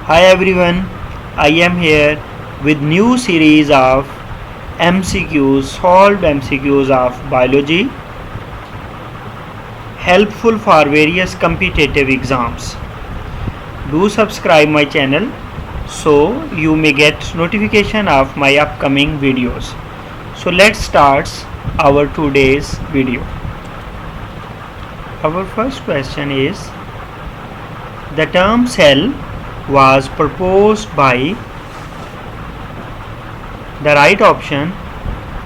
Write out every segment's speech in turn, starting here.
Hi everyone, I am here with new series of MCQs, solved MCQs of biology, helpful for various competitive exams. Do subscribe my channel so you may get notification of my upcoming videos. So let's start our today's video. Our first question is, the term cell was proposed by, the right option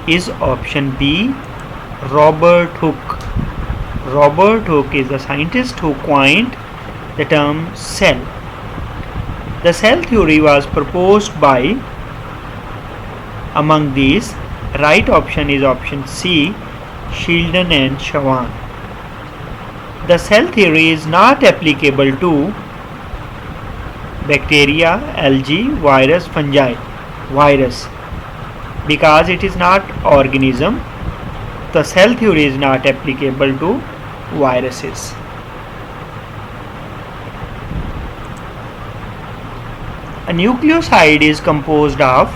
is option B, Robert Hooke. Robert Hooke is the scientist who coined the term cell. The cell theory was proposed by, among these, right option is option C, Sheldon and Shawan. The cell theory is not applicable to bacteria, algae, virus, fungi, because it is not organism. The cell theory is not applicable to viruses. A nucleoside is composed of,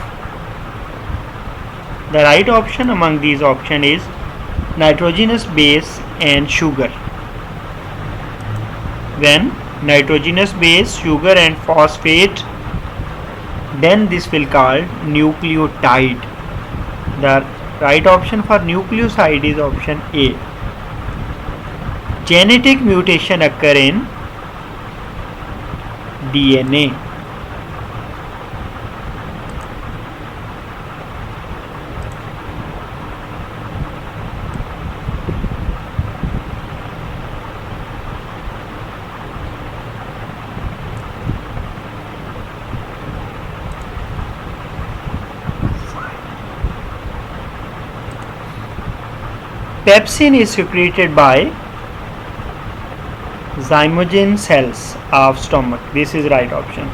the right option among these options is nitrogenous base and sugar. When nitrogenous base, sugar and phosphate, then this will called nucleotide. The right option for nucleoside is option A. Genetic mutation occur in DNA. Pepsin is secreted by zymogen cells of stomach. This is right option.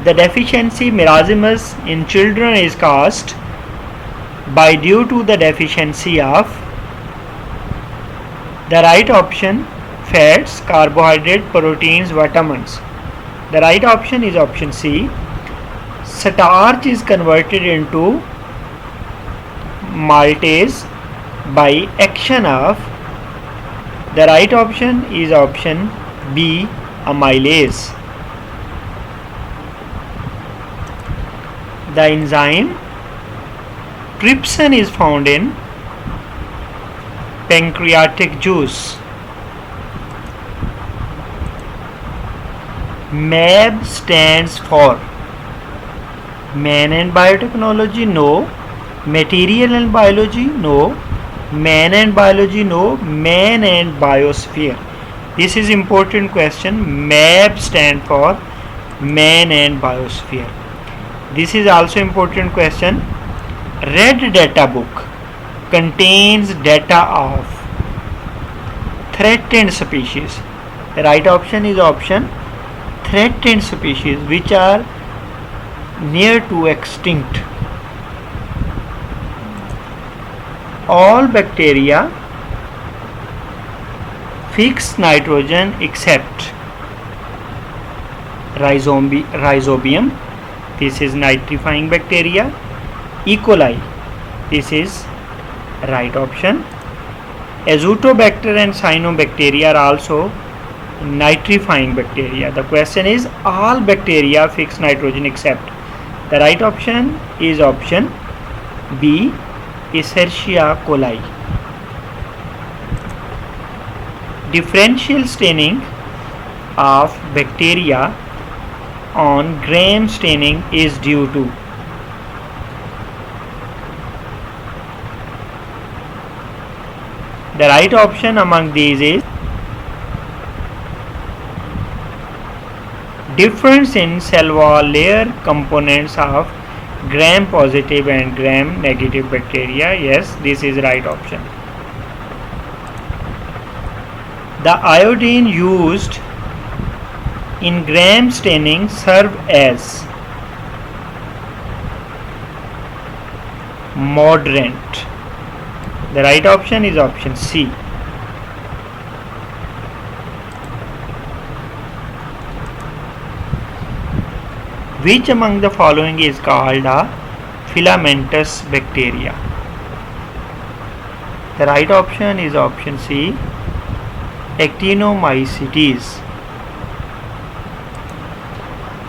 The deficiency marasmus in children is caused by due to the deficiency of, the right option fats, carbohydrate, proteins, vitamins. The right option is option C. Starch is converted into maltase by action of, the right option is option B, amylase. The enzyme trypsin is found in pancreatic juice. MAB stands for man and biotechnology, no. Material and biology, no. Man and biology, no. Man and biosphere. This is important question. MAB stand for man and biosphere. This is also important question. Red data book contains data of threatened species. The right option is option threatened species which are near to extinct. All bacteria fix nitrogen except rhizobium. This is nitrifying bacteria. E. coli. This is right option. Azotobacter and cyanobacteria are also nitrifying bacteria. The question is, all bacteria fix nitrogen except. The right option is option B, Escherichia coli. Differential staining of bacteria on Gram staining is due to, the right option among these is difference in cell wall layer components of Gram positive and Gram negative bacteria. Yes, this is right option. The iodine used in Gram staining serve as moderant. The right option is option C. Which among the following is called a filamentous bacteria? The right option is option C, Actinomycetes.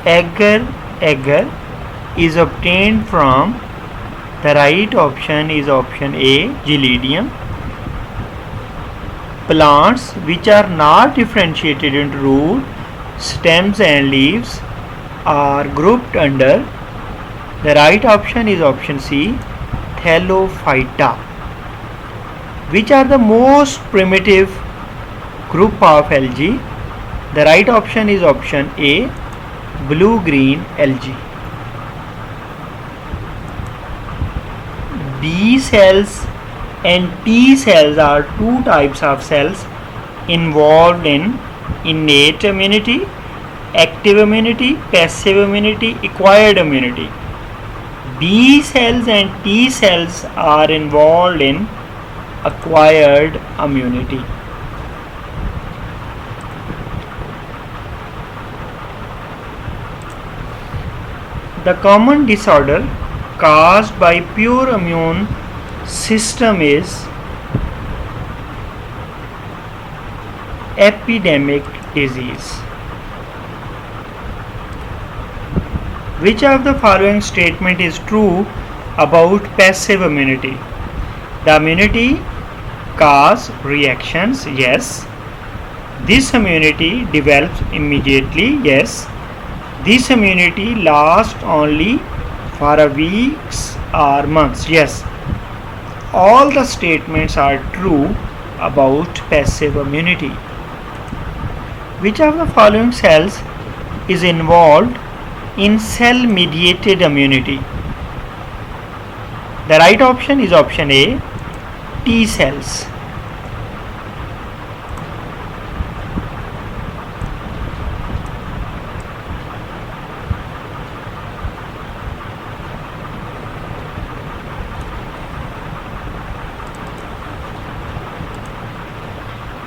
Agar is obtained from, the right option is option A, Gelidium. Plants which are not differentiated into root, stems and leaves are grouped under, the right option is option C, Thallophyta. Which are the most primitive group of algae? The right option is option A, blue-green algae. B cells and T cells are two types of cells involved in innate immunity, active immunity, passive immunity, acquired immunity. B cells and T cells are involved in acquired immunity. The common disorder caused by pure immune system is epidemic disease. Which of the following statement is true about passive immunity? The immunity causes reactions, yes. This immunity develops immediately, yes. This immunity lasts only for a weeks or months, yes. All the statements are true about passive immunity. Which of the following cells is involved in cell-mediated immunity? The right option is option A, T cells.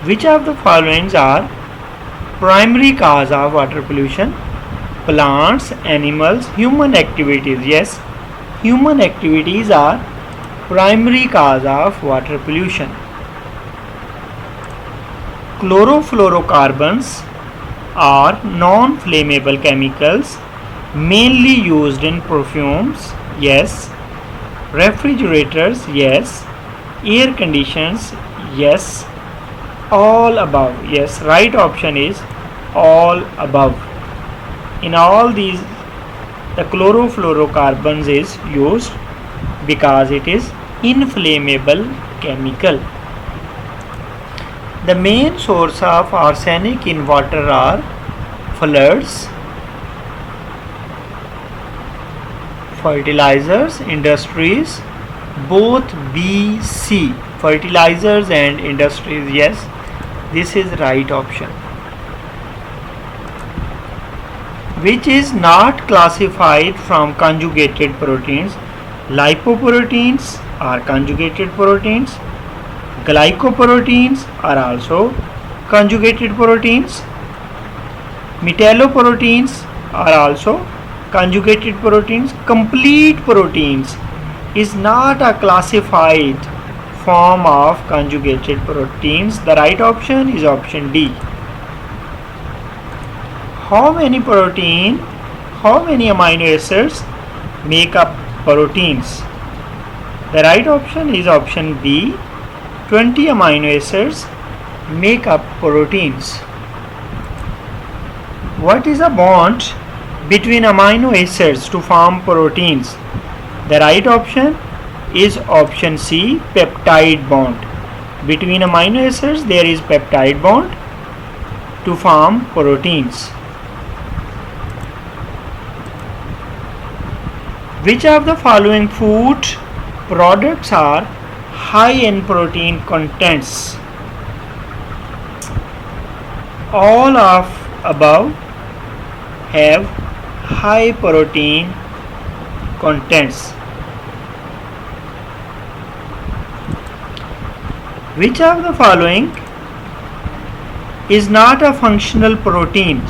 Which of the following are primary cause of water pollution? Plants, animals, human activities. Yes, human activities are primary cause of water pollution. Chlorofluorocarbons are non-flammable chemicals mainly used in perfumes. Yes. Refrigerators. Yes. Air conditioners. Yes. All above. Yes, right option is all above. In all these, the chlorofluorocarbons is used because it is inflammable chemical. The main source of arsenic in water are floods, fertilizers, industries, both B, C, fertilizers and industries. Yes, this is right option. Which is not classified from conjugated proteins? Lipoproteins are conjugated proteins. Glycoproteins are also conjugated proteins. Metalloproteins are also conjugated proteins. Complete proteins is not a classified form of conjugated proteins. The right option is option D. How many amino acids make up proteins? The right option is option B. 20 amino acids make up proteins. What is a bond between amino acids to form proteins? The right option is option C, peptide bond. Between amino acids there is peptide bond to form proteins. Which of the following food products are high in protein contents? All of above have high protein contents. Which of the following is not a functional protein?